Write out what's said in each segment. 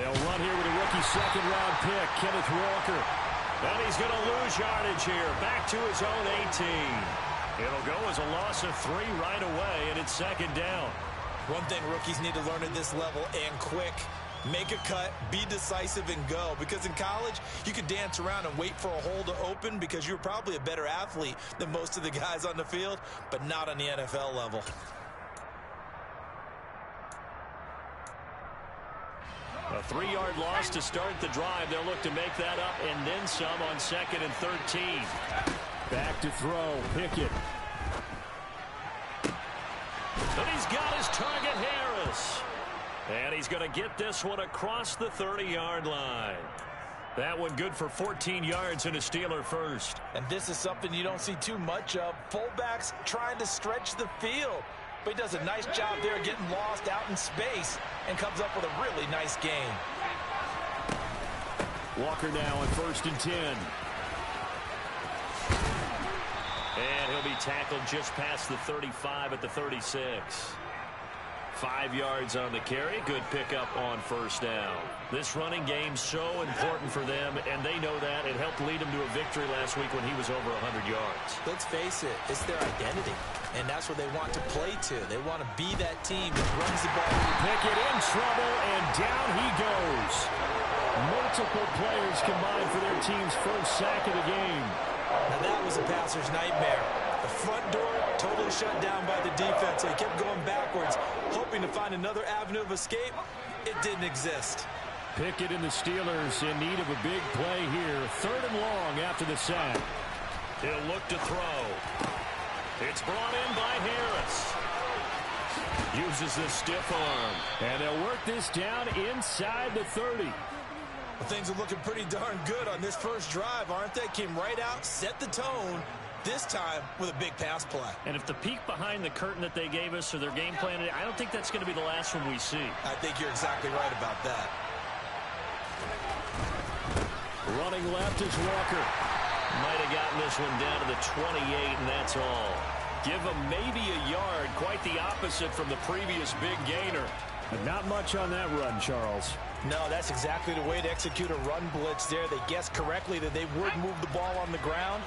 They'll run here with a rookie second-round pick, Kenneth Walker. And he's going to lose yardage here. Back to his own 18. It'll go as a loss of 3 right away, and it's second down. One thing rookies need to learn at this level, and quick. Make a cut, be decisive, and go. Because in college, you could dance around and wait for a hole to open because you're probably a better athlete than most of the guys on the field, but not on the NFL level. A 3-yard loss to start the drive. They'll look to make that up and then some on 2nd and 13. Back to throw, Pickett. And he's got his target, Harris. And he's going to get this one across the 30-yard line. That one good for 14 yards and a Steeler first. And this is something you don't see too much of. Fullbacks trying to stretch the field. But he does a nice job there getting lost out in space and comes up with a really nice gain. Walker now on 1st and 10. And he'll be tackled just past the 35 at the 36. 5 yards on the carry. Good pickup on 1st down. This running game's so important for them, and they know that. It helped lead them to a victory last week when he was over 100 yards. Let's face it, it's their identity, and that's what they want to play to. They want to be that team that runs the ball. Pickett in trouble, and down he goes. Multiple players combined for their team's first sack of the game. Now that was a passer's nightmare. The front door totally shut down by the defense, so he kept going backwards, hoping to find another avenue of escape. It didn't exist. Pickett and the Steelers in need of a big play here. 3rd and long after the sack. He'll look to throw. It's brought in by Harris. Uses the stiff arm. And they'll work this down inside the 30. Well, things are looking pretty darn good on this first drive, aren't they? Came right out, set the tone, this time with a big pass play. And if the peek behind the curtain that they gave us or their game plan, I don't think that's going to be the last one we see. I think you're exactly right about that. Running left is Walker. Might have gotten this one down to the 28, and that's all. Give him maybe a yard. Quite the opposite from the previous big gainer. But not much on that run, Charles. No, that's exactly the way to execute a run blitz there. They guessed correctly that they would move the ball on the ground,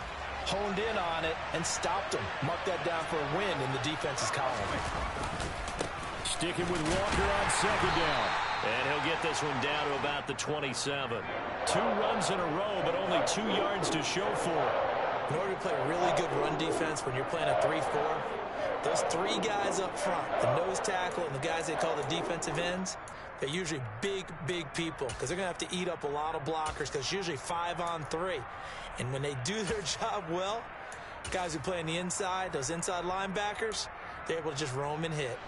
honed in on it, and stopped them. Mark that down for a win in the defense's column. Sticking with Walker on 2nd down. And he'll get this one down to about the 27. 2 runs in a row, but only 2 yards to show for it. In order to play a really good run defense when you're playing a 3-4, those 3 guys up front, the nose tackle and the guys they call the defensive ends, they're usually big, big people because they're going to have to eat up a lot of blockers because it's usually 5 on 3. And when they do their job well, guys who play on the inside, those inside linebackers, they're able to just roam and hit.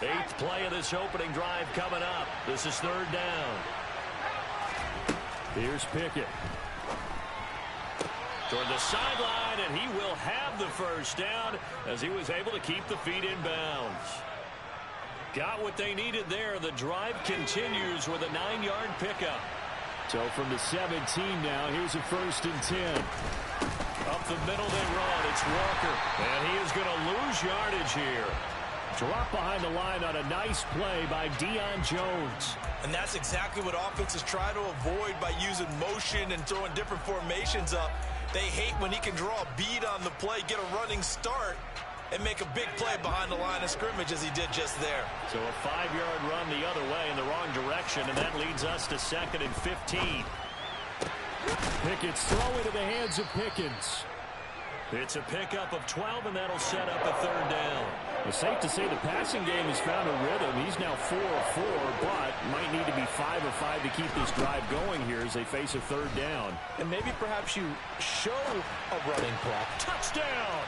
8th play of this opening drive coming up. This is 3rd down. Here's Pickett. Toward the sideline, and he will have the first down as he was able to keep the feet in bounds. Got what they needed there. The drive continues with a 9-yard pickup. So from the 17 now, here's a 1st and 10. Up the middle they run. It's Walker, and he is going to lose yardage here. Drop behind the line on a nice play by Deion Jones. And that's exactly what offenses try to avoid by using motion and throwing different formations up. They hate when he can draw a bead on the play, get a running start, and make a big play behind the line of scrimmage as he did just there. So a 5-yard run the other way in the wrong direction, and that leads us to 2nd and 15. Pickett's throw into the hands of Pickens. It's a pickup of 12, and that'll set up a 3rd down. It's safe to say the passing game has found a rhythm. He's now 4 of 4, but might need to be 5 of 5 to keep this drive going here as they face a 3rd down. And maybe perhaps you show a running play. Touchdown!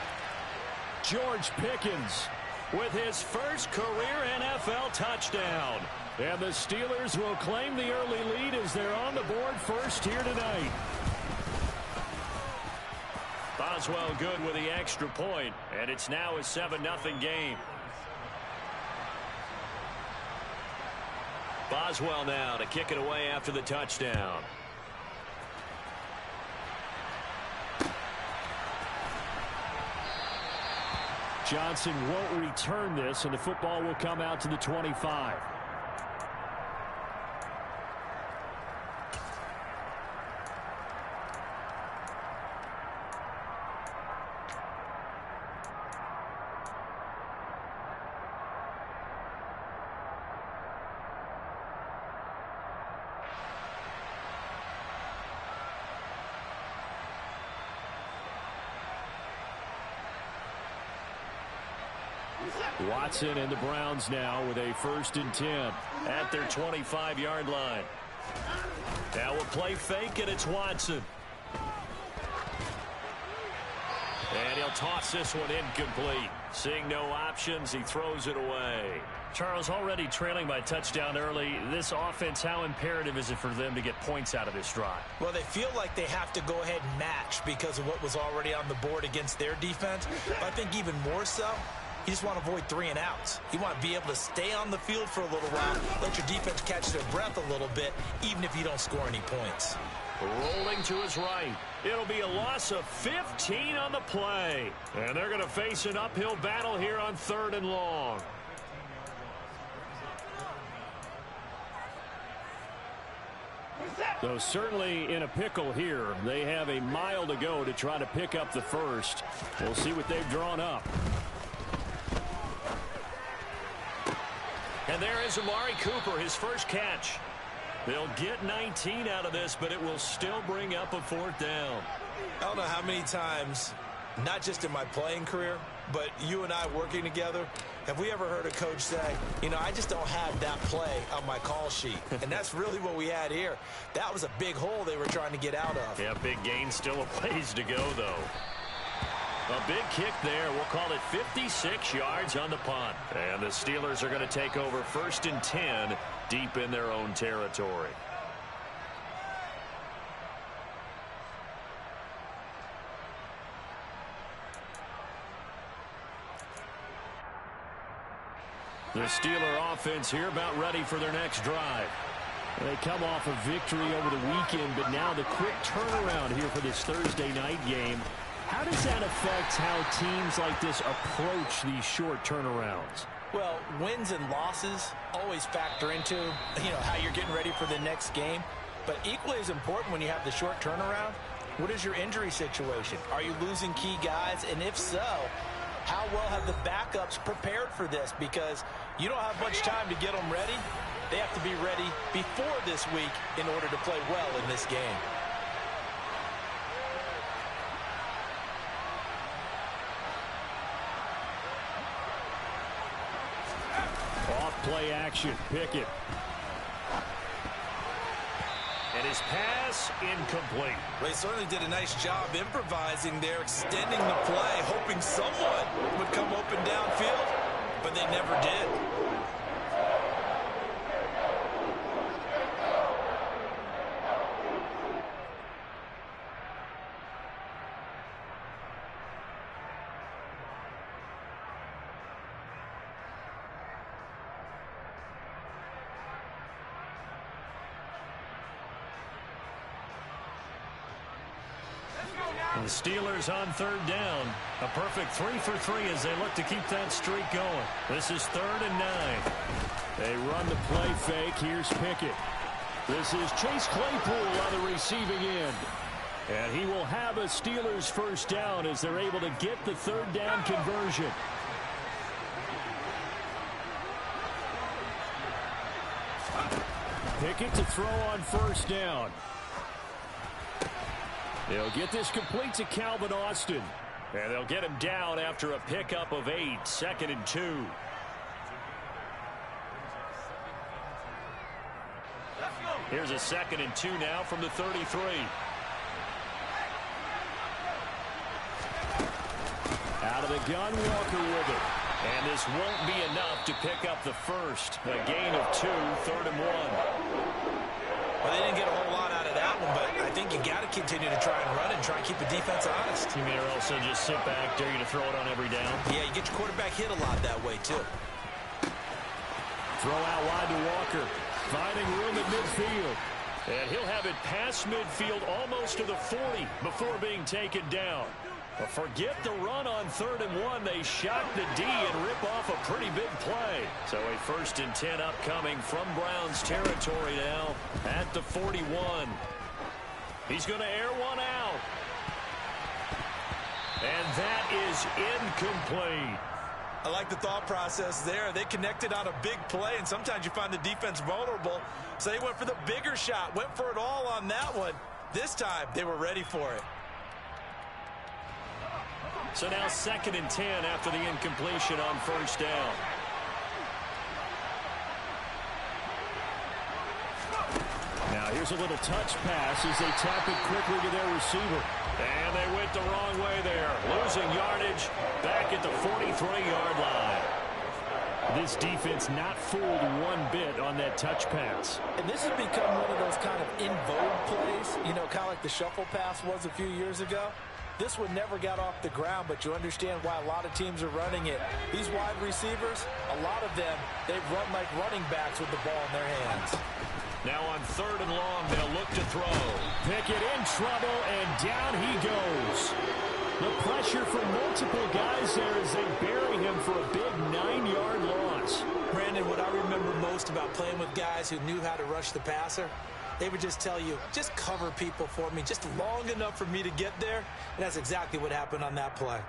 George Pickens with his first career NFL touchdown. And the Steelers will claim the early lead as they're on the board first here tonight. Boswell good with the extra point, and it's now a 7-0 game. Boswell now to kick it away after the touchdown. Johnson won't return this, and the football will come out to the 25. Watson and the Browns now with a 1st and 10 at their 25-yard line. Now we'll play fake, and it's Watson. And he'll toss this one incomplete. Seeing no options, he throws it away. Charles, already trailing by touchdown early. This offense, how imperative is it for them to get points out of this drive? Well, they feel like they have to go ahead and match because of what was already on the board against their defense. But I think even more so, you just want to avoid 3 and outs. You want to be able to stay on the field for a little while, let your defense catch their breath a little bit, even if you don't score any points. Rolling to his right. It'll be a loss of 15 on the play. And they're going to face an uphill battle here on 3rd and long. So certainly in a pickle here. They have a mile to go to try to pick up the first. We'll see what they've drawn up. And there is Amari Cooper, his first catch. They'll get 19 out of this, but it will still bring up a 4th down. I don't know how many times, not just in my playing career, but you and I working together, have we ever heard a coach say, you know, I just don't have that play on my call sheet. And that's really what we had here. That was a big hole they were trying to get out of. Yeah, big gain, still a ways to go, though. A big kick there. We'll call it 56 yards on the punt. And the Steelers are going to take over 1st and 10 deep in their own territory. The Steeler offense here about ready for their next drive. They come off a victory over the weekend, but now the quick turnaround here for this Thursday night game. How does that affect how teams like this approach these short turnarounds? Well, wins and losses always factor into, how you're getting ready for the next game. But equally as important when you have the short turnaround, what is your injury situation? Are you losing key guys? And if so, how well have the backups prepared for this? Because you don't have much time to get them ready. They have to be ready before this week in order to play well in this game. Play action. Pickett. And his pass incomplete. They certainly did a nice job improvising there, extending the play, hoping someone would come open downfield, but they never did. The Steelers on 3rd down. A perfect 3 for 3 as they look to keep that streak going. This is 3rd and 9. They run the play fake. Here's Pickett. This is Chase Claypool on the receiving end. And he will have a Steelers 1st down as they're able to get the 3rd down conversion. Pickett to throw on 1st down. They'll get this complete to Calvin Austin. And they'll get him down after a pickup of 8. 2nd and 2. Here's a 2nd and 2 now from the 33. Out of the gun, Walker with it. And this won't be enough to pick up the first. A gain of 2, 3rd and 1. Well, they didn't get a whole lot out of that one, but I think you got to continue to try and run and try and keep the defense honest. You mean or also just sit back, dare you to throw it on every down? Yeah, you get your quarterback hit a lot that way, too. Throw out wide to Walker. Finding room at midfield. And he'll have it past midfield almost to the 40 before being taken down. But forget the run on 3rd and 1. They shock the D and rip off a pretty big play. So a 1st and 10 upcoming from Browns territory now at the 41. He's going to air one out. And that is incomplete. I like the thought process there. They connected on a big play, and sometimes you find the defense vulnerable. So they went for the bigger shot, went for it all on that one. This time, they were ready for it. So now 2nd and 10 after the incompletion on first down. Now here's a little touch pass as they tap it quickly to their receiver. And they went the wrong way there. Losing yardage back at the 43-yard line. This defense not fooled one bit on that touch pass. And this has become one of those kind of in vogue plays, you know, kind of like the shuffle pass was a few years ago. This one never got off the ground, but you understand why a lot of teams are running it. These wide receivers, a lot of them, they run like running backs with the ball in their hands. Now on 3rd and long, they'll look to throw. Pickett in trouble, and down he goes. The pressure from multiple guys there as they bury him for a big 9-yard loss. Brandon, what I remember most about playing with guys who knew how to rush the passer, they would just tell you, just cover people for me, just long enough for me to get there. And that's exactly what happened on that play.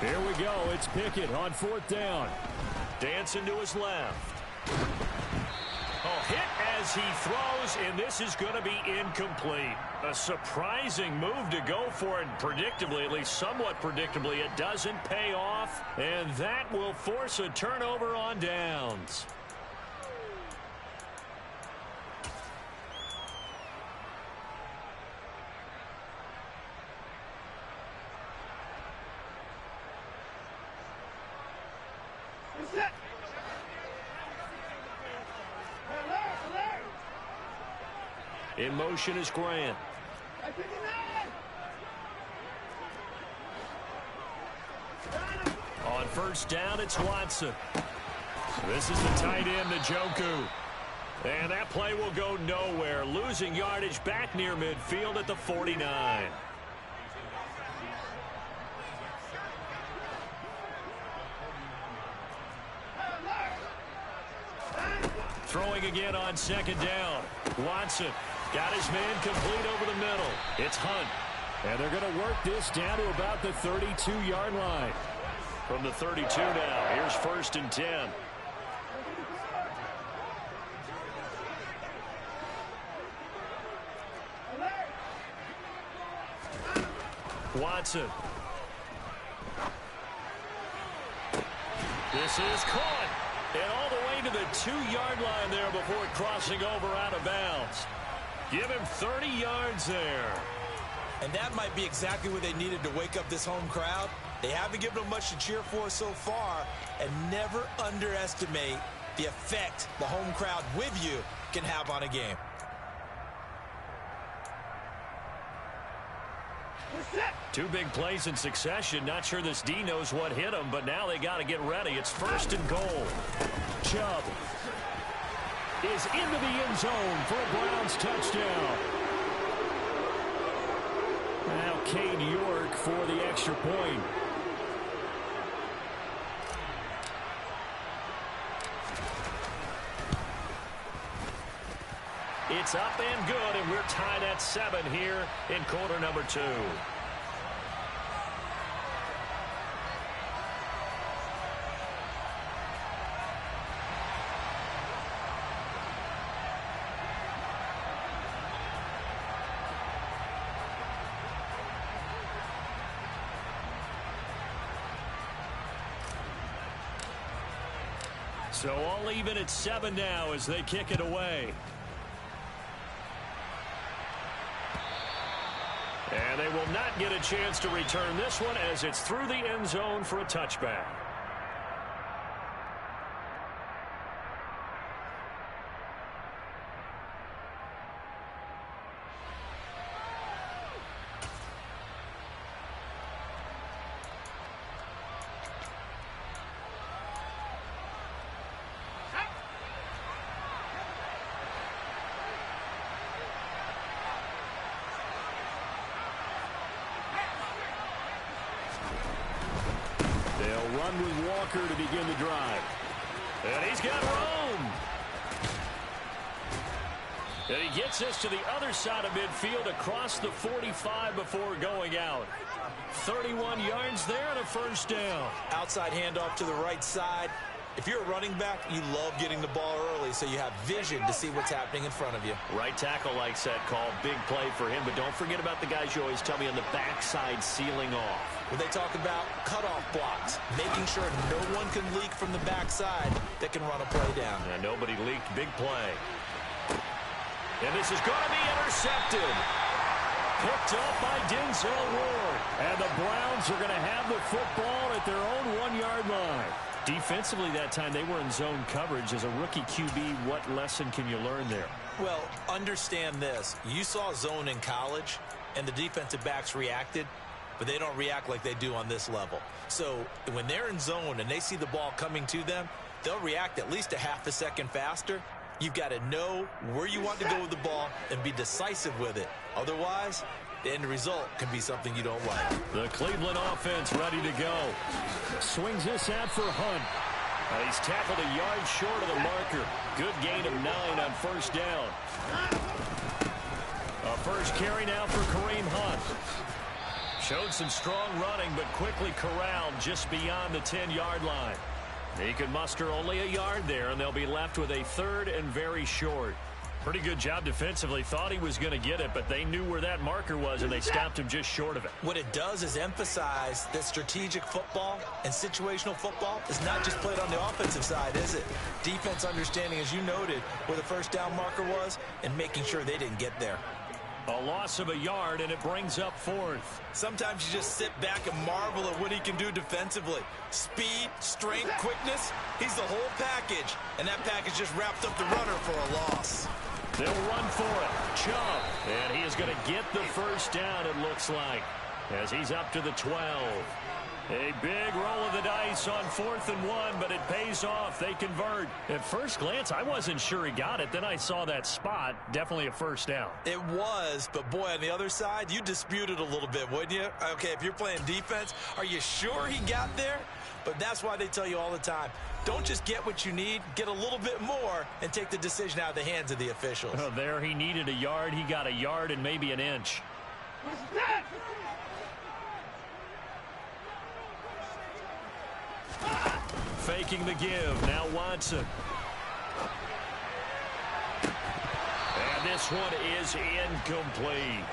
Here we go. It's Pickett on 4th down. Dancing to his left. Oh, hit as he throws, and this is going to be incomplete. A surprising move to go for it, predictably, at least somewhat predictably. It doesn't pay off, and that will force a turnover on downs. In motion is Grant. On 1st down, it's Watson. This is the tight end, Njoku. And that play will go nowhere. Losing yardage back near midfield at the 49. Throwing again on 2nd down. Watson got his man complete over the middle. It's Hunt. And they're going to work this down to about the 32-yard line. From the 32 now, here's 1st and 10. Watson. This is caught. And all the way to the 2-yard line there before crossing over out of bounds. Give him 30 yards there. And that might be exactly what they needed to wake up this home crowd. They haven't given them much to cheer for so far. And never underestimate the effect the home crowd with you can have on a game. Two big plays in succession. Not sure this D knows what hit him, but now they got to get ready. It's 1st and goal. Chubb is into the end zone for a Browns touchdown. Now Cade York for the extra point. It's up and good, and we're tied at 7 here in quarter number 2. So all even at 7 now as they kick it away. And they will not get a chance to return this one as it's through the end zone for a touchback. Run with Walker to begin the drive. And he's got room. And he gets this to the other side of midfield across the 45 before going out. 31 yards there and a first down. Outside handoff to the right side. If you're a running back, you love getting the ball early so you have vision to see what's happening in front of you. Right tackle likes that call. Big play for him, but don't forget about the guys you always tell me on the backside sealing off. When they talk about cutoff blocks, making sure no one can leak from the backside that can run a play down. And nobody leaked. Big play. And this is going to be intercepted. Picked up by Denzel Ward. And the Browns are going to have the football at their own 1-yard line. Defensively that time, they were in zone coverage. As a rookie QB, what lesson can you learn there? Well, understand this. You saw zone in college, and the defensive backs reacted, but they don't react like they do on this level. So when they're in zone and they see the ball coming to them, they'll react at least a half a second faster. You've got to know where you want to go with the ball and be decisive with it. Otherwise, the end result can be something you don't like. The Cleveland offense ready to go. Swings this out for Hunt. He's tackled a yard short of the marker. Good gain of 9 on first down. A first carry now for Kareem Hunt. Showed some strong running, but quickly corralled just beyond the 10-yard line. He could muster only a yard there, and they'll be left with a third and very short. Pretty good job defensively. Thought he was going to get it, but they knew where that marker was, and they stopped him just short of it. What it does is emphasize that strategic football and situational football is not just played on the offensive side, is it? Defense understanding, as you noted, where the first down marker was and making sure they didn't get there. A loss of a yard, and it brings up fourth. Sometimes you just sit back and marvel at what he can do defensively. Speed, strength, quickness, he's the whole package. And that package just wrapped up the runner for a loss. They'll run for it. Chubb. And he is going to get the first down, it looks like, as he's up to the 12. A big roll of the dice on 4th and 1, but it pays off. They convert. At first glance, I wasn't sure he got it. Then I saw that spot. Definitely a first down. It was, but boy, on the other side, you dispute it a little bit, wouldn't you? Okay, if you're playing defense, are you sure he got there? But that's why they tell you all the time, don't just get what you need, get a little bit more, and take the decision out of the hands of the officials. Oh, there he needed a yard. He got a yard and maybe an inch. Faking the give. Now Watson. And this one is incomplete.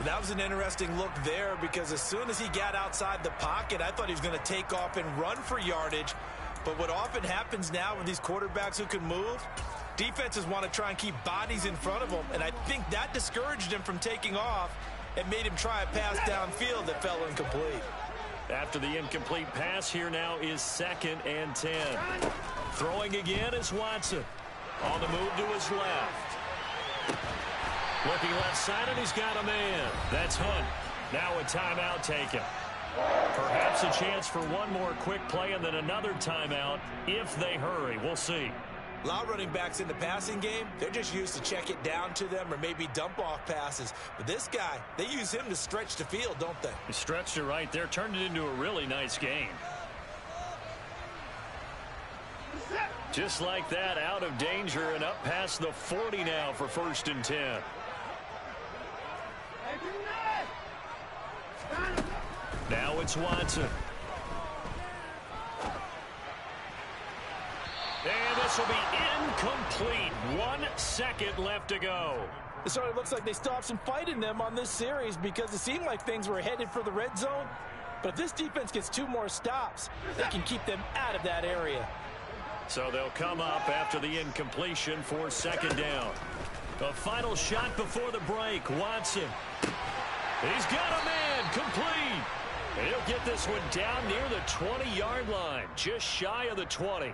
That was an interesting look there because as soon as he got outside the pocket, I thought he was going to take off and run for yardage. But what often happens now with these quarterbacks who can move, defenses want to try and keep bodies in front of them. And I think that discouraged him from taking off and made him try a pass downfield that fell incomplete. After the incomplete pass, here now is 2nd and 10. Throwing again is Watson. On the move to his left. Looking left side, and he's got a man. That's Hunt. Now a timeout taken. Perhaps a chance for one more quick play and then another timeout if they hurry. We'll see. A lot of running backs in the passing game, they're just used to check it down to them or maybe dump off passes. But this guy, they use him to stretch the field, don't they? He stretched it right there, turned it into a really nice game. Just like that, out of danger and up past the 40 now for 1st and 10. Now it's Watson. And this will be incomplete. 1 second left to go. It certainly looks like they still have some fight in them on this series because it seemed like things were headed for the red zone. But if this defense gets 2 more stops, they can keep them out of that area. So they'll come up after the incompletion for 2nd down. A final shot before the break. Watson. He's got a man. Complete. And he'll get this one down near the 20-yard line. Just shy of the 20.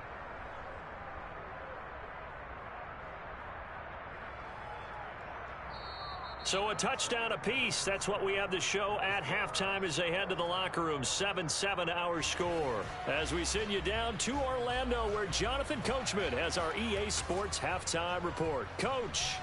So a touchdown apiece. That's what we have to show at halftime as they head to the locker room. 7-7 our score. As we send you down to Orlando where Jonathan Coachman has our EA Sports halftime report. Coach.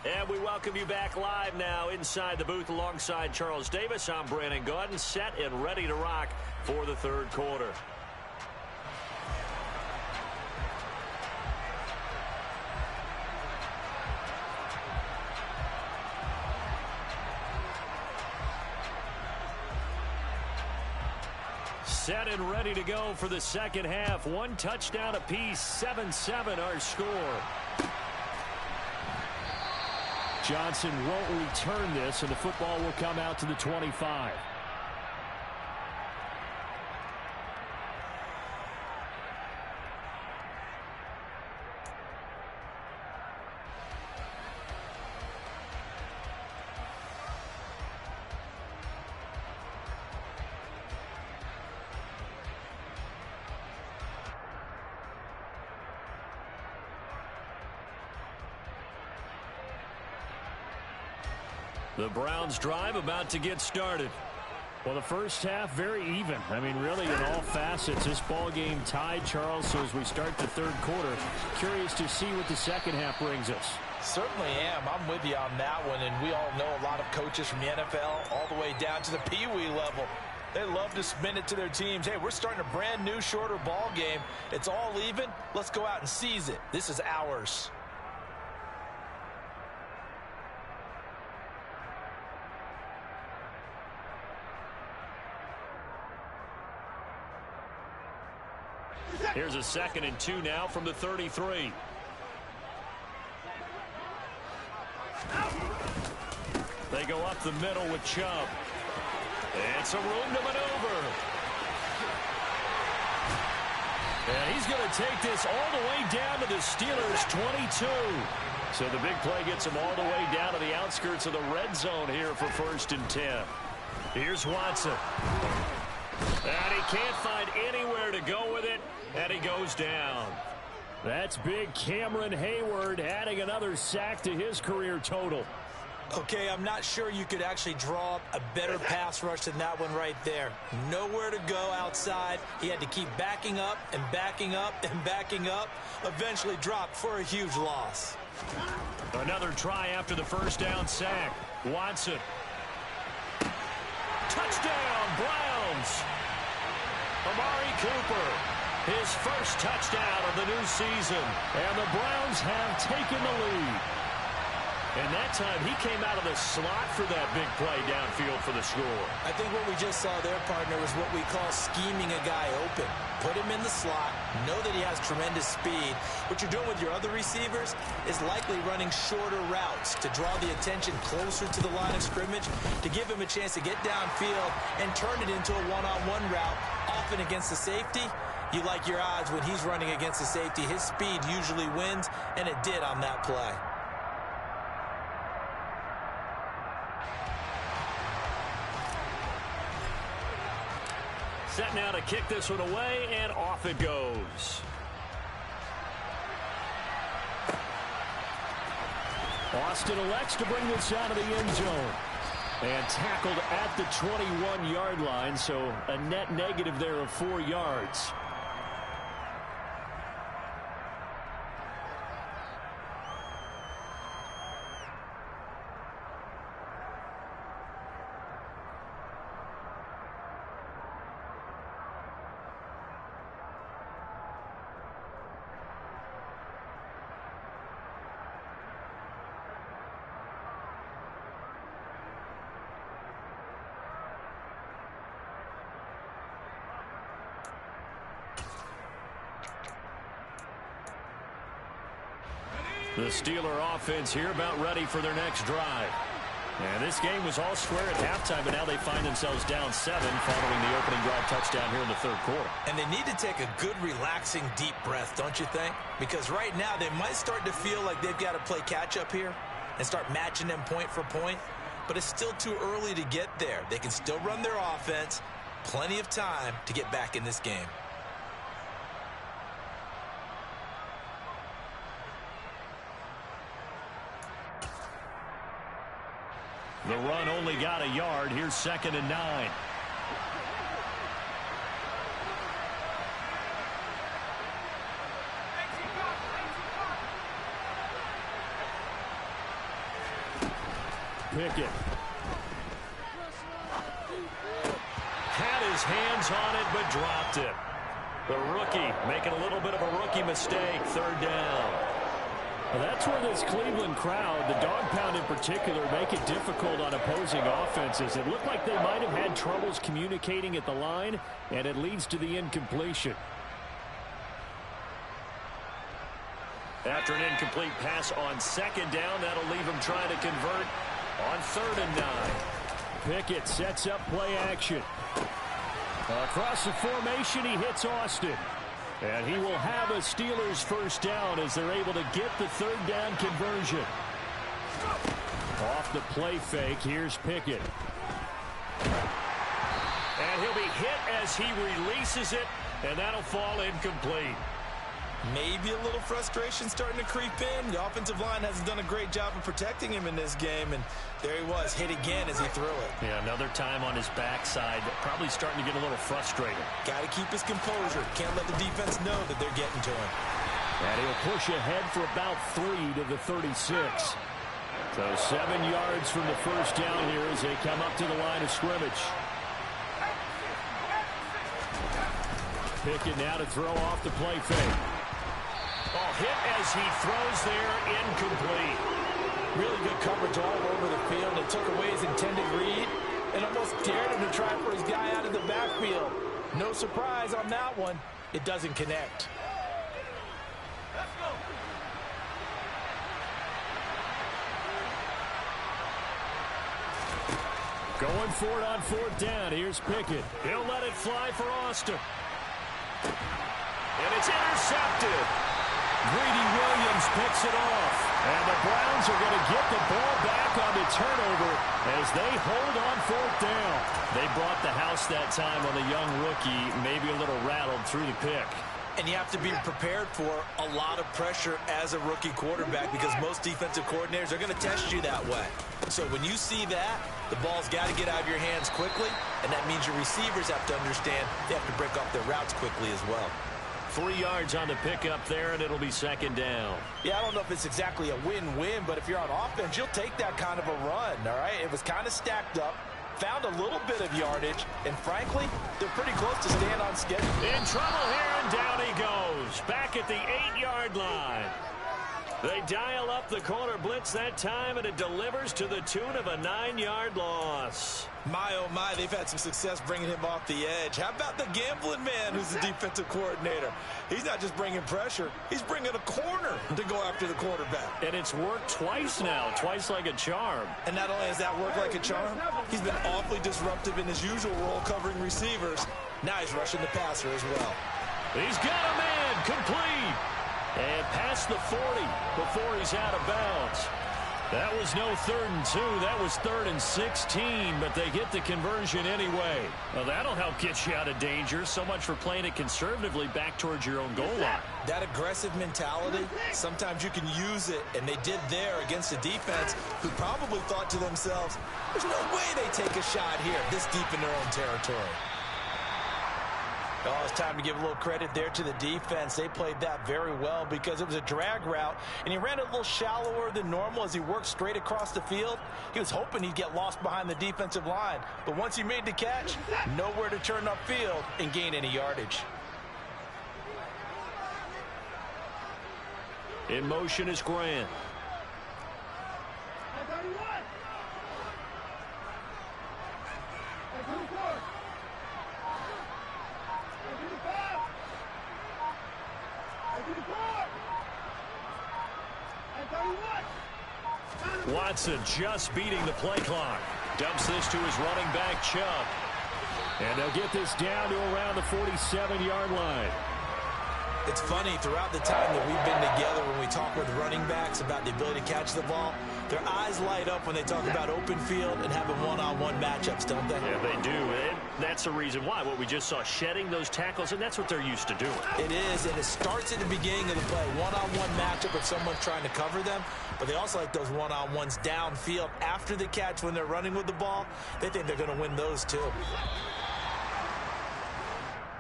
And we welcome you back live now inside the booth alongside Charles Davis. I'm Brandon Gaudin, set and ready to rock for the third quarter. Set and ready to go for the second half. One touchdown apiece, 7-7 our score. Johnson won't return this, and the football will come out to the 25. The Browns drive about to get started. Well, the first half, very even. I mean, really, in all facets, this ball game tied, Charles. So as we start the third quarter, curious to see what the second half brings us. Certainly am. I'm with you on that one. And we all know a lot of coaches from the NFL all the way down to the Pee-wee level. They love to spin it to their teams. Hey, we're starting a brand new, shorter ball game. It's all even. Let's go out and seize it. This is ours. Here's a 2nd and 2 now from the 33. They go up the middle with Chubb. And some room to maneuver. And he's going to take this all the way down to the Steelers' 22. So the big play gets him all the way down to the outskirts of the red zone here for 1st and 10. Here's Watson. And he can't find anywhere to go with it, and he goes down. That's big. Cameron Hayward adding another sack to his career total. Okay, I'm not sure you could actually draw up a better pass rush than that one right there. Nowhere to go outside. He had to keep backing up and backing up and backing up. Eventually dropped for a huge loss. Another try after the first down sack. Watson. Touchdown, Browns. Amari Cooper, his first touchdown of the new season. And the Browns have taken the lead. And that time he came out of the slot for that big play downfield for the score. I think what we just saw there, partner, was what we call scheming a guy open. Put him in the slot, know that he has tremendous speed. What you're doing with your other receivers is likely running shorter routes to draw the attention closer to the line of scrimmage, to give him a chance to get downfield and turn it into a one-on-one route, often against the safety. You like your odds when he's running against the safety. His speed usually wins, and it did on that play. Set now to kick this one away, and off it goes. Austin elects to bring this out of the end zone. And tackled at the 21-yard line, so a net negative there of 4 yards. The Steeler offense here about ready for their next drive. And this game was all square at halftime, but now they find themselves down 7 following the opening drive touchdown here in the third quarter. And they need to take a good, relaxing, deep breath, don't you think? Because right now they might start to feel like they've got to play catch-up here and start matching them point for point. But it's still too early to get there. They can still run their offense. Plenty of time to get back in this game. The run only got a yard. Here's 2nd and 9. Pickett. Had his hands on it, but dropped it. The rookie making a little bit of a rookie mistake. Third down. Well, that's where this Cleveland crowd, the dog pound in particular, make it difficult on opposing offenses. It looked like they might have had troubles communicating at the line, and it leads to the incompletion. After an incomplete pass on second down, that'll leave him trying to convert on 3rd and 9. Pickett sets up play action. Across the formation, he hits Austin. And he will have a Steelers first down as they're able to get the 3rd down conversion. Off the play fake, here's Pickett. And he'll be hit as he releases it, and that'll fall incomplete. Maybe a little frustration starting to creep in. The offensive line hasn't done a great job of protecting him in this game, and there he was, hit again as he threw it. Yeah, another time on his backside, probably starting to get a little frustrated. Got to keep his composure. Can't let the defense know that they're getting to him. And he'll push ahead for about 3 to the 36. So 7 yards from the first down here as they come up to the line of scrimmage. Pickett now to throw off the play fake. Oh, hit as he throws there, incomplete. Really good coverage all over the field. It took away his intended read and almost dared him to try for his guy out of the backfield. No surprise on that one. It doesn't connect. Let's go. Going for it on 4th down. Here's Pickett. He'll let it fly for Austin. And it's intercepted. Greedy Williams picks it off. And the Browns are going to get the ball back on the turnover as they hold on 4th down. They brought the house that time on the young rookie, maybe a little rattled through the pick. And you have to be prepared for a lot of pressure as a rookie quarterback because most defensive coordinators are going to test you that way. So when you see that, the ball's got to get out of your hands quickly, and that means your receivers have to understand they have to break off their routes quickly as well. 3 yards on the pickup there, and it'll be 2nd down. Yeah, I don't know if it's exactly a win-win, but if you're on offense, you'll take that kind of a run, all right? It was kind of stacked up, found a little bit of yardage, and frankly, they're pretty close to staying on schedule. In trouble here, and down he goes. Back at the 8-yard line. They dial up the corner blitz that time, and it delivers to the tune of a 9-yard loss. My, oh my, they've had some success bringing him off the edge. How about the gambling man who's the defensive coordinator? He's not just bringing pressure, he's bringing a corner to go after the quarterback. And it's worked twice now, twice like a charm. And not only has that worked like a charm, he's been awfully disruptive in his usual role covering receivers. Now he's rushing the passer as well. He's got a man, complete. And past the 40 before he's out of bounds. That was no 3rd and 2. That was 3rd and 16, but they get the conversion anyway. Well, that'll help get you out of danger. So much for playing it conservatively back towards your own goal line. That aggressive mentality, sometimes you can use it, and they did there against a defense who probably thought to themselves, there's no way they take a shot here this deep in their own territory. Oh, it's time to give a little credit there to the defense. They played that very well because it was a drag route, and he ran it a little shallower than normal as he worked straight across the field. He was hoping he'd get lost behind the defensive line, but once he made the catch, nowhere to turn upfield and gain any yardage. In motion is Grant. Watson just beating the play clock. Dumps this to his running back, Chubb. And they'll get this down to around the 47-yard line. It's funny, throughout the time that we've been together when we talk with running backs about the ability to catch the ball, their eyes light up when they talk about open field and having one-on-one matchups, don't they? Yeah, they do. And that's the reason why. What we just saw, shedding those tackles, and that's what they're used to doing. It is, and it starts at the beginning of the play. One-on-one matchup if someone's trying to cover them, but they also like those one-on-ones downfield after the catch when they're running with the ball. They think they're going to win those too.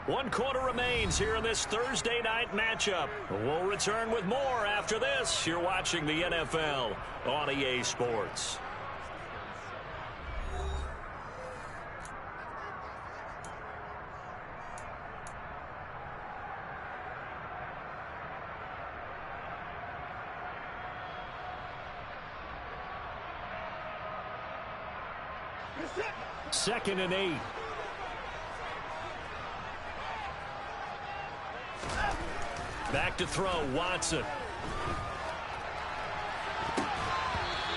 1 quarter remains here in this Thursday night matchup. We'll return with more after this. You're watching the NFL on EA Sports. 2nd and 8. Back to throw, Watson.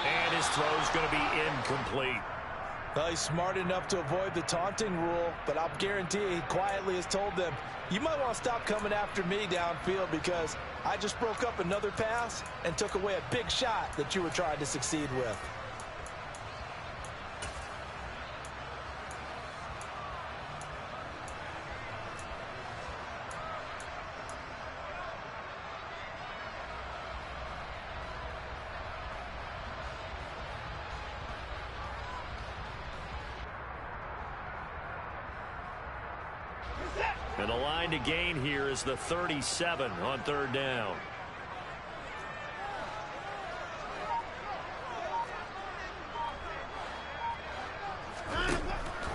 And his throw's going to be incomplete. Well, he's smart enough to avoid the taunting rule, but I'll guarantee he quietly has told them, you might want to stop coming after me downfield because I just broke up another pass and took away a big shot that you were trying to succeed with. And the line to gain here is the 37 on 3rd down.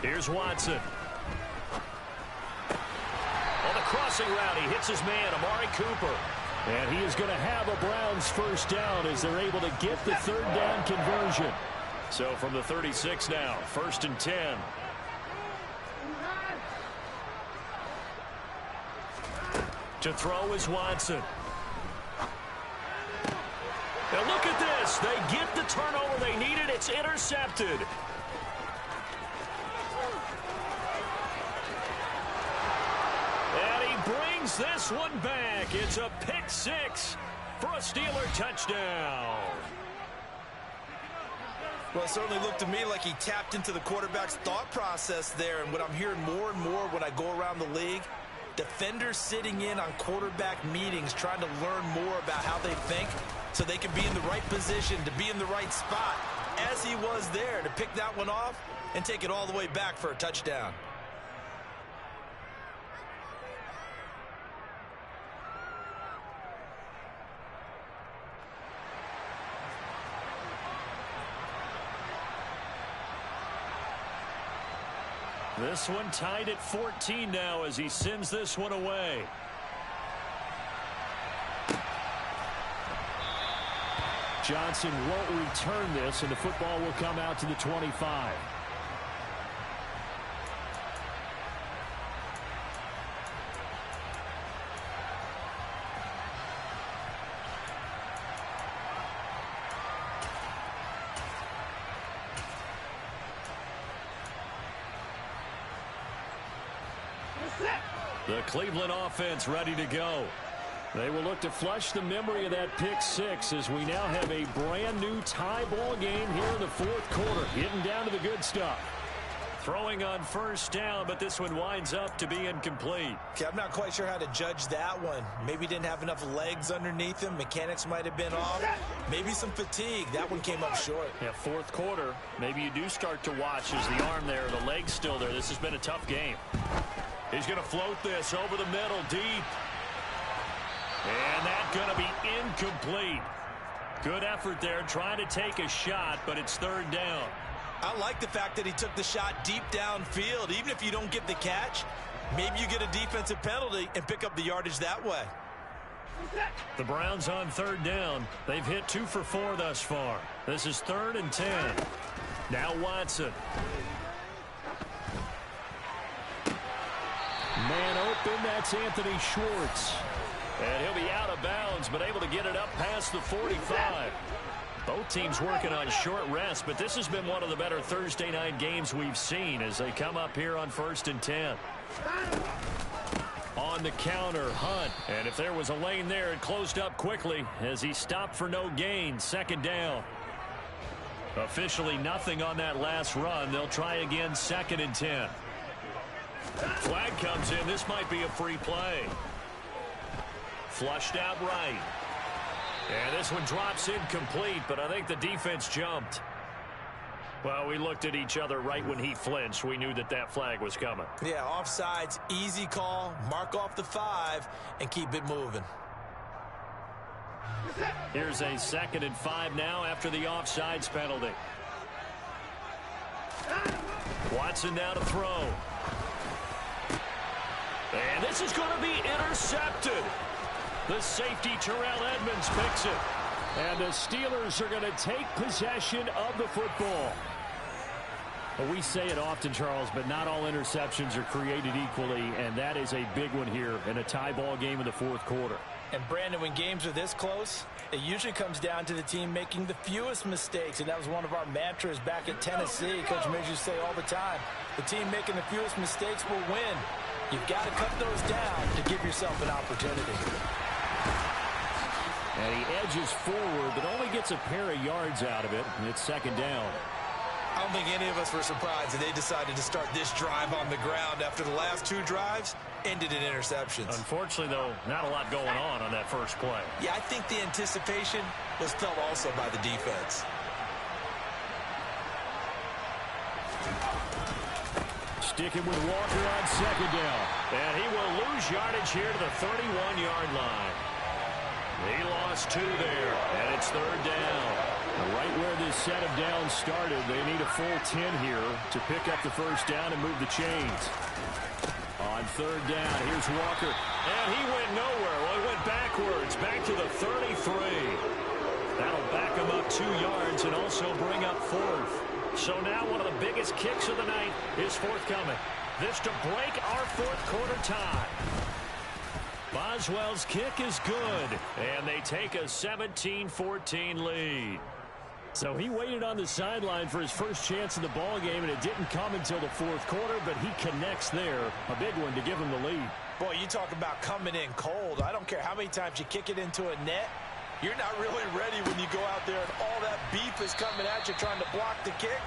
Here's Watson. On the crossing route, he hits his man, Amari Cooper. And he is going to have a Browns 1st down as they're able to get the 3rd down conversion. So from the 36 now, 1st and 10. To throw is Watson. Now look at this. They get the turnover they needed. It's intercepted. And he brings this one back. It's a pick 6 for a Steeler touchdown. Well, it certainly looked to me like he tapped into the quarterback's thought process there. And what I'm hearing more and more when I go around the league, defenders sitting in on quarterback meetings trying to learn more about how they think so they can be in the right position to be in the right spot, as he was there to pick that one off and take it all the way back for a touchdown. This one tied at 14 now as he sends this one away. Johnson won't return this, and the football will come out to the 25. The Cleveland offense ready to go. They will look to flush the memory of that pick 6 as we now have a brand new tie ball game here in the 4th quarter. Getting down to the good stuff. Throwing on 1st down, but this one winds up to be incomplete. Okay, I'm not quite sure how to judge that one. Maybe didn't have enough legs underneath him. Mechanics might have been off. Maybe some fatigue. That one came up short. Yeah, 4th quarter. Maybe you do start to watch as the arm there, the leg's still there. This has been a tough game. He's going to float this over the middle deep. And that's going to be incomplete. Good effort there trying to take a shot, but it's 3rd down. I like the fact that he took the shot deep downfield. Even if you don't get the catch, maybe you get a defensive penalty and pick up the yardage that way. The Browns on 3rd down. They've hit 2 for 4 thus far. This is 3rd and 10. Now Watson. Man open, that's Anthony Schwartz. And he'll be out of bounds, but able to get it up past the 45. Both teams working on short rest, but this has been one of the better Thursday night games we've seen as they come up here on 1st and 10. On the counter, Hunt. And if there was a lane there, it closed up quickly as he stopped for no gain. 2nd down. Officially nothing on that last run. They'll try again 2nd and 10. Flag comes in. This might be a free play. Flushed out right. And this one drops incomplete, but I think the defense jumped. Well, we looked at each other right when he flinched. We knew that that flag was coming. Yeah, offsides, easy call. Mark off the 5 and keep it moving. Here's a 2nd and 5 now after the offsides penalty. Watson now to throw. And this is going to be intercepted. The safety, Terrell Edmonds, picks it. And the Steelers are going to take possession of the football. Well, we say it often, Charles, but not all interceptions are created equally, and that is a big one here in a tie ball game in the fourth quarter. And, Brandon, when games are this close, it usually comes down to the team making the fewest mistakes, and that was one of our mantras back at Tennessee. Coach Midge used to say all the time, the team making the fewest mistakes will win. You've got to cut those down to give yourself an opportunity. And he edges forward, but only gets a pair of yards out of it, and it's second down. I don't think any of us were surprised that they decided to start this drive on the ground after the last two drives ended in interceptions. Unfortunately, though, not a lot going on that first play. Yeah, I think the anticipation was felt also by the defense. Sticking with Walker on second down. And he will lose yardage here to the 31-yard line. He lost 2 there, and it's third down. Right where this set of downs started, they need a full 10 here to pick up the first down and move the chains. On third down, here's Walker. And he went nowhere. Well, he went backwards, back to the 33. That'll back him up 2 yards and also bring up fourth. So now one of the biggest kicks of the night is forthcoming. This to break our fourth quarter tie. Boswell's kick is good, and they take a 17-14 lead. So he waited on the sideline for his first chance in the ball game, and it didn't come until the fourth quarter, but he connects there. A big one to give him the lead. Boy, you talk about coming in cold. I don't care how many times you kick it into a net. You're not really ready when you go out there and all that beef is coming at you trying to block the kick.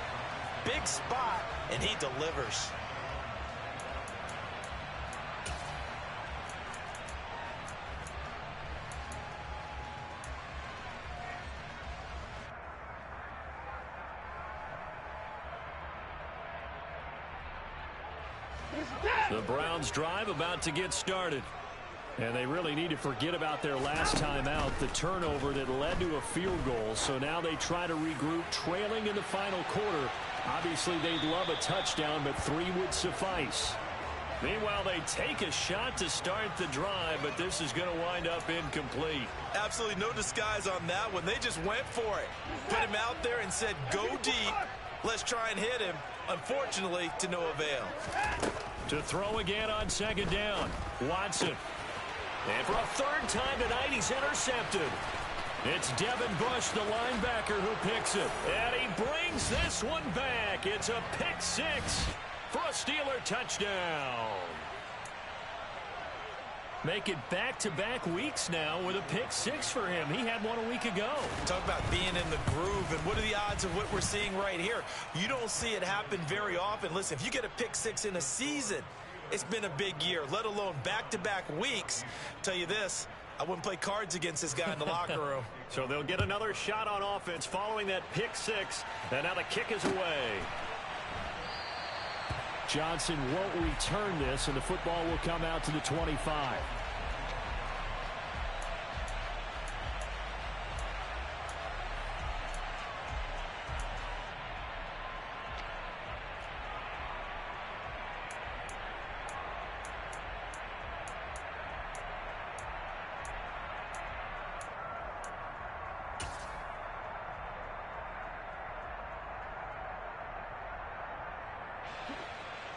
Big spot, and he delivers. The Browns drive about to get started. And they really need to forget about their last time out, the turnover that led to a field goal. So now they try to regroup, trailing in the final quarter. Obviously, they'd love a touchdown, but 3 would suffice. Meanwhile, they take a shot to start the drive, but this is going to wind up incomplete. Absolutely no disguise on that one. They just went for it. Put him out there and said, go deep. Let's try and hit him. Unfortunately, to no avail. To throw again on second down. Watson. And for a third time tonight, he's intercepted. It's Devin Bush, the linebacker, who picks it. And he brings this one back. It's a pick 6 for a Steeler touchdown. Make it back-to-back weeks now with a pick 6 for him. He had one a week ago. Talk about being in the groove, and what are the odds of what we're seeing right here? You don't see it happen very often. Listen, if you get a pick 6 in a season, it's been a big year, let alone back-to-back weeks. Tell you this, I wouldn't play cards against this guy in the locker room. So they'll get another shot on offense following that pick 6, and now the kick is away. Johnson won't return this, and the football will come out to the 25.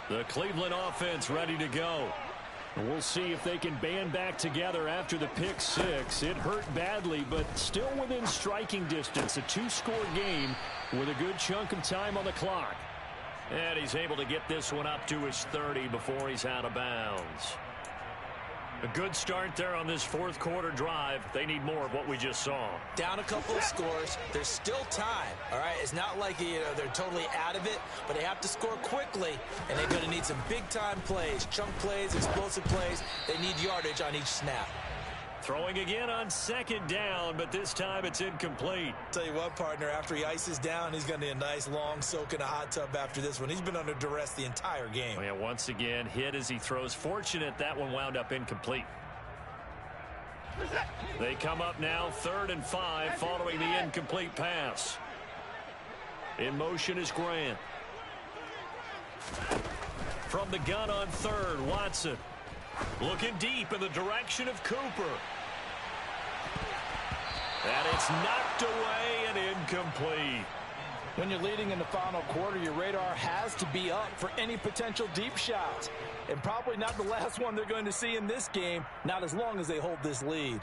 The Cleveland offense ready to go. We'll see if they can band back together after the pick 6. It hurt badly, but still within striking distance. A 2-score game with a good chunk of time on the clock. And he's able to get this one up to his 30 before he's out of bounds. A good start there on this fourth quarter drive. They need more of what we just saw. Down a couple of scores. There's still time. All right, it's not like they're totally out of it, but they have to score quickly, and they're going to need some big-time plays, chunk plays, explosive plays. They need yardage on each snap. Throwing again on second down, but this time it's incomplete. Tell you what, partner, after he ices down, he's going to need a nice long soak in a hot tub after this one. He's been under duress the entire game. Oh, yeah, once again, hit as he throws. Fortunate that one wound up incomplete. They come up now 3rd and 5 following the incomplete pass. In motion is Grant. From the gun on 3rd, Watson. Looking deep in the direction of Cooper. And it's knocked away and incomplete. When you're leading in the final quarter, your radar has to be up for any potential deep shots. And probably not the last one they're going to see in this game, not as long as they hold this lead.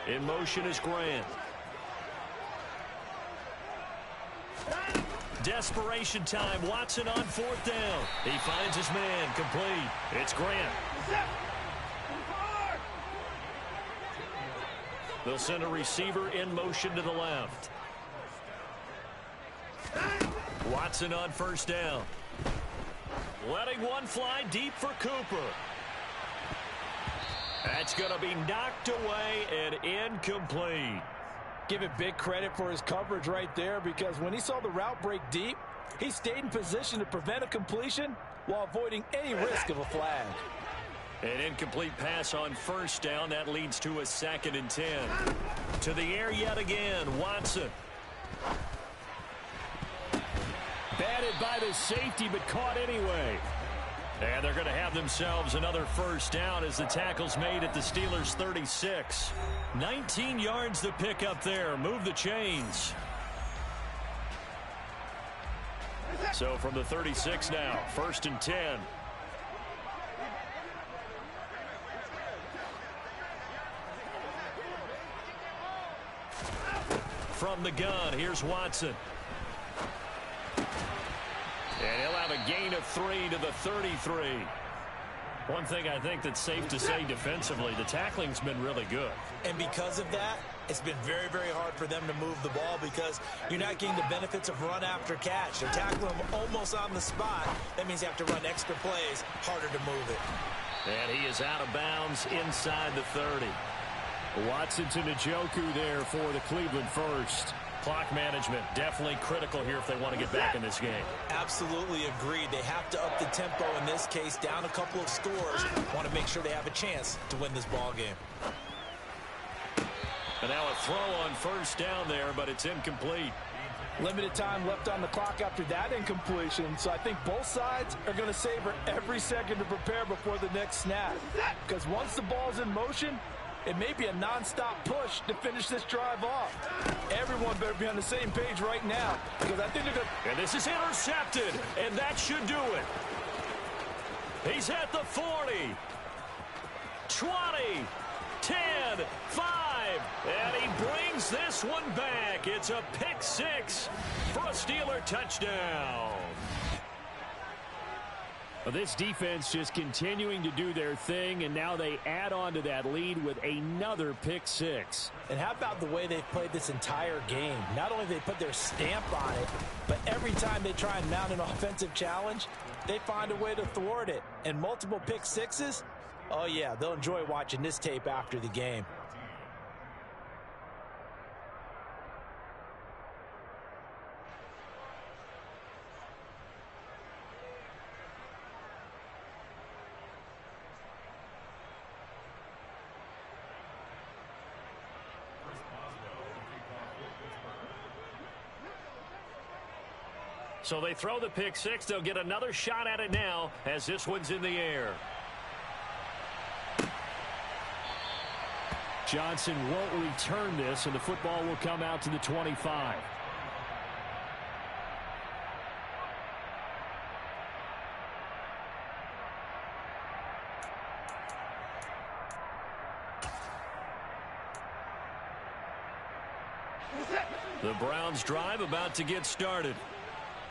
In motion is Grant. Desperation time. Watson on fourth down. He finds his man. Complete. It's Grant. They'll send a receiver in motion to the left. Watson on first down. Letting one fly deep for Cooper. That's going to be knocked away and incomplete. Give it big credit for his coverage right there, because when he saw the route break deep, he stayed in position to prevent a completion while avoiding any risk of a flag. An incomplete pass on first down. That leads to a 2nd and 10. To the air yet again. Watson. Batted by the safety, but caught anyway. And they're going to have themselves another first down as the tackle's made at the Steelers' 36. 19 yards to pick up there. Move the chains. So from the 36 now, 1st and 10. From the gun, here's Watson. And he'll have a gain of 3 to the 33. One thing I think that's safe to say defensively, the tackling's been really good. And because of that, it's been very, very hard for them to move the ball, because you're not getting the benefits of run after catch. They're tackling them almost on the spot. That means you have to run extra plays, harder to move it. And he is out of bounds inside the 30. Watson to Njoku there for the Cleveland first. Clock management definitely critical here if they want to get back in this game. Absolutely agreed. They have to up the tempo in this case, down a couple of scores. Want to make sure they have a chance to win this ball game. And now a throw on first down there, but it's incomplete. Limited time left on the clock after that incompletion, so I think both sides are going to savor every second to prepare before the next snap. Because once the ball's in motion, it may be a non-stop push to finish this drive off. Everyone better be on the same page right now, because I think they're going to... And this is intercepted, and that should do it. He's at the 40, 20, 10, 5, and he brings this one back. It's a pick six for a Steeler touchdown. Well, this defense just continuing to do their thing, and now they add on to that lead with another pick six. And how about the way they've played this entire game? Not only they put their stamp on it, but every time they try and mount an offensive challenge, they find a way to thwart it. And multiple pick sixes, oh yeah, they'll enjoy watching this tape after the game. So they throw the pick six. They'll get another shot at it now as this one's in the air. Johnson won't return this, and the football will come out to the 25. The Browns drive about to get started.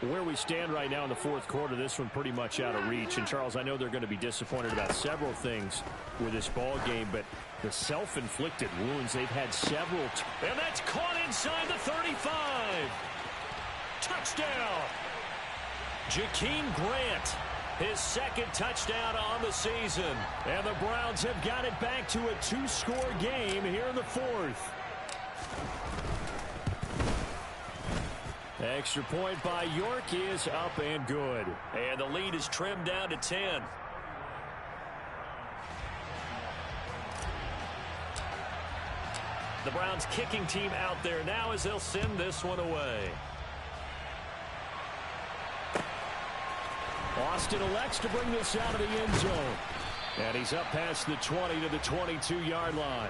Where we stand right now in the fourth quarter, this one pretty much out of reach. And, Charles, I know they're going to be disappointed about several things with this ball game, but the self-inflicted wounds, they've had several. And that's caught inside the 35. Touchdown. Jakeem Grant, his second touchdown on the season. And the Browns have got it back to a two-score game here in the fourth. Extra point by York is up and good. And the lead is trimmed down to 10. The Browns kicking team out there now as they'll send this one away. Austin elects to bring this out of the end zone. And he's up past the 20 to the 22-yard line.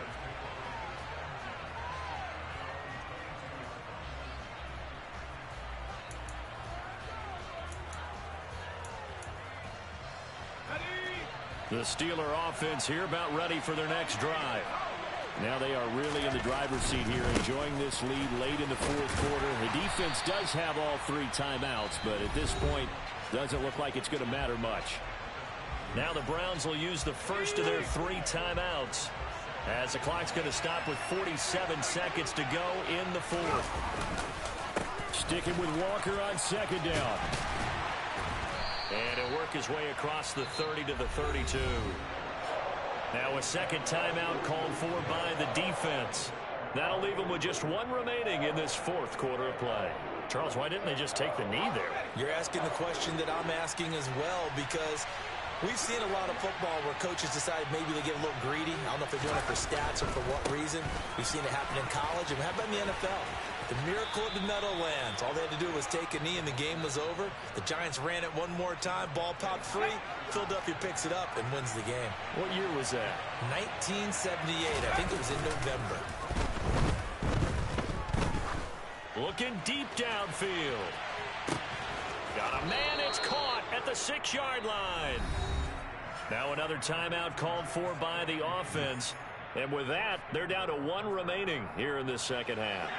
The Steeler offense here about ready for their next drive. Now they are really in the driver's seat here, enjoying this lead late in the fourth quarter. The defense does have all 3 timeouts, but at this point, doesn't look like it's going to matter much. Now the Browns will use the first of their 3 timeouts, as the clock's going to stop with 47 seconds to go in the fourth. Sticking with Walker on second down. And he'll work his way across the 30 to the 32. Now a second timeout called for by the defense. That'll leave them with just 1 remaining in this fourth quarter of play. Charles, why didn't they just take the knee there? You're asking the question that I'm asking as well, because we've seen a lot of football where coaches decide maybe they get a little greedy. I don't know if they're doing it for stats or for what reason. We've seen it happen in college, and how about in the NFL? The miracle of the Meadowlands. All they had to do was take a knee, and the game was over. The Giants ran it one more time. Ball popped free. Philadelphia picks it up and wins the game. What year was that? 1978. I think it was in November. Looking deep downfield. Got a man. It's caught at the 6-yard line. Now another timeout called for by the offense. And with that, they're down to 1 remaining here in this second half.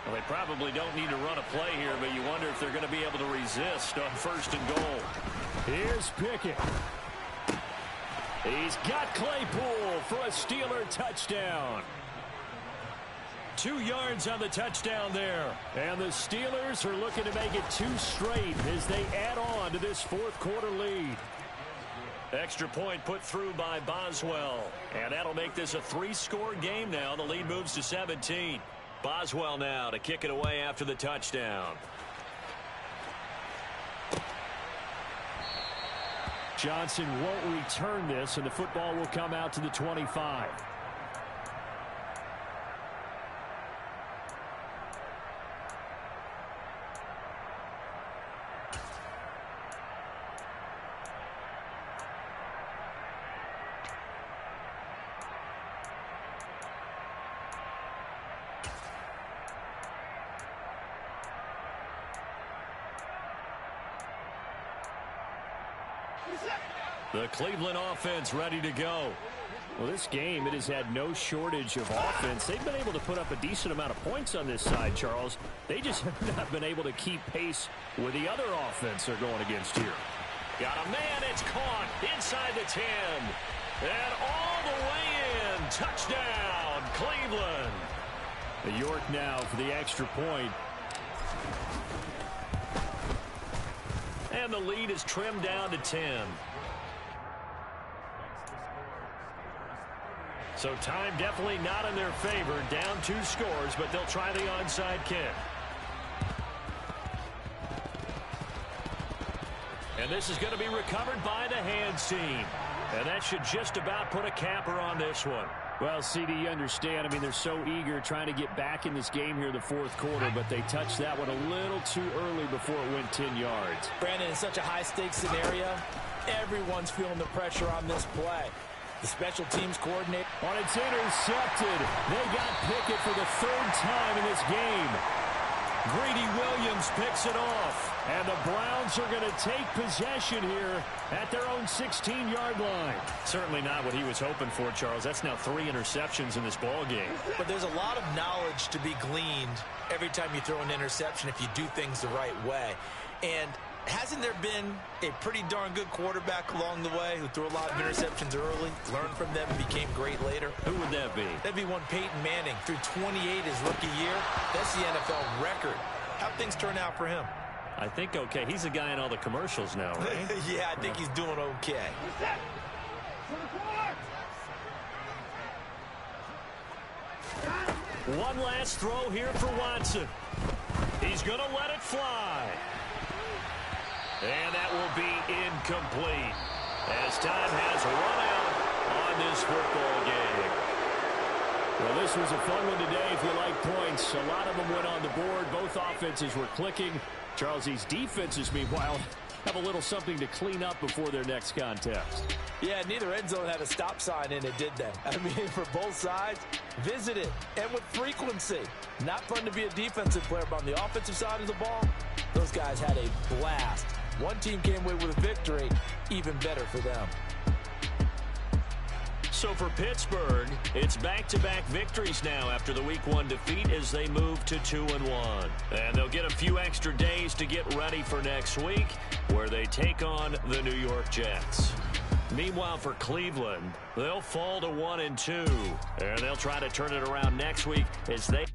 Well, they probably don't need to run a play here, but you wonder if they're going to be able to resist on 1st and goal. Here's Pickett. He's got Claypool for a Steeler touchdown. 2 yards on the touchdown there. And the Steelers are looking to make it 2 straight as they add on to this fourth quarter lead. Extra point put through by Boswell. And that'll make this a 3-score game now. The lead moves to 17. Boswell now to kick it away after the touchdown. Johnson won't return this, and the football will come out to the 25. The Cleveland offense ready to go. Well, this game, it has had no shortage of offense. They've been able to put up a decent amount of points on this side, Charles. They just have not been able to keep pace with the other offense they're going against here. Got a man. It's caught inside the 10. And all the way in. Touchdown, Cleveland. The York now for the extra point. And the lead is trimmed down to 10. So time definitely not in their favor. Down 2 scores, but they'll try the onside kick. And this is going to be recovered by the hands team. And that should just about put a capper on this one. Well, CD, you understand. I mean, they're so eager trying to get back in this game here in the fourth quarter, but they touched that one a little too early before it went 10 yards. Brandon, in such a high-stakes scenario, everyone's feeling the pressure on this play. The special teams coordinator. On it's intercepted. They got Pickett for the 3rd time in this game. Greedy Williams picks it off. And the Browns are going to take possession here at their own 16-yard line. Certainly not what he was hoping for, Charles. That's now 3 interceptions in this ball game. But there's a lot of knowledge to be gleaned every time you throw an interception if you do things the right way. And hasn't there been a pretty darn good quarterback along the way who threw a lot of interceptions early, learned from them, and became great later? Who would that be? That'd be one Peyton Manning. Threw 28 his rookie year. That's the NFL record. How'd things turn out for him? I think okay. He's a guy in all the commercials now, right? Yeah, I think he's doing okay. One last throw here for Watson. He's going to let it fly. And that will be incomplete as time has run out on this football game. Well, this was a fun one today if you like points. A lot of them went on the board. Both offenses were clicking. Charles, these defenses, meanwhile, have a little something to clean up before their next contest. Yeah, neither end zone had a stop sign in it, did they? I mean, for both sides, visit it, and with frequency. Not fun to be a defensive player, but on the offensive side of the ball, those guys had a blast. One team came away with a victory, even better for them. So for Pittsburgh, it's back-to-back victories now after the Week 1 defeat as they move to 2-1. And they'll get a few extra days to get ready for next week, where they take on the New York Jets. Meanwhile, for Cleveland, they'll fall to 1-2, and they'll try to turn it around next week as they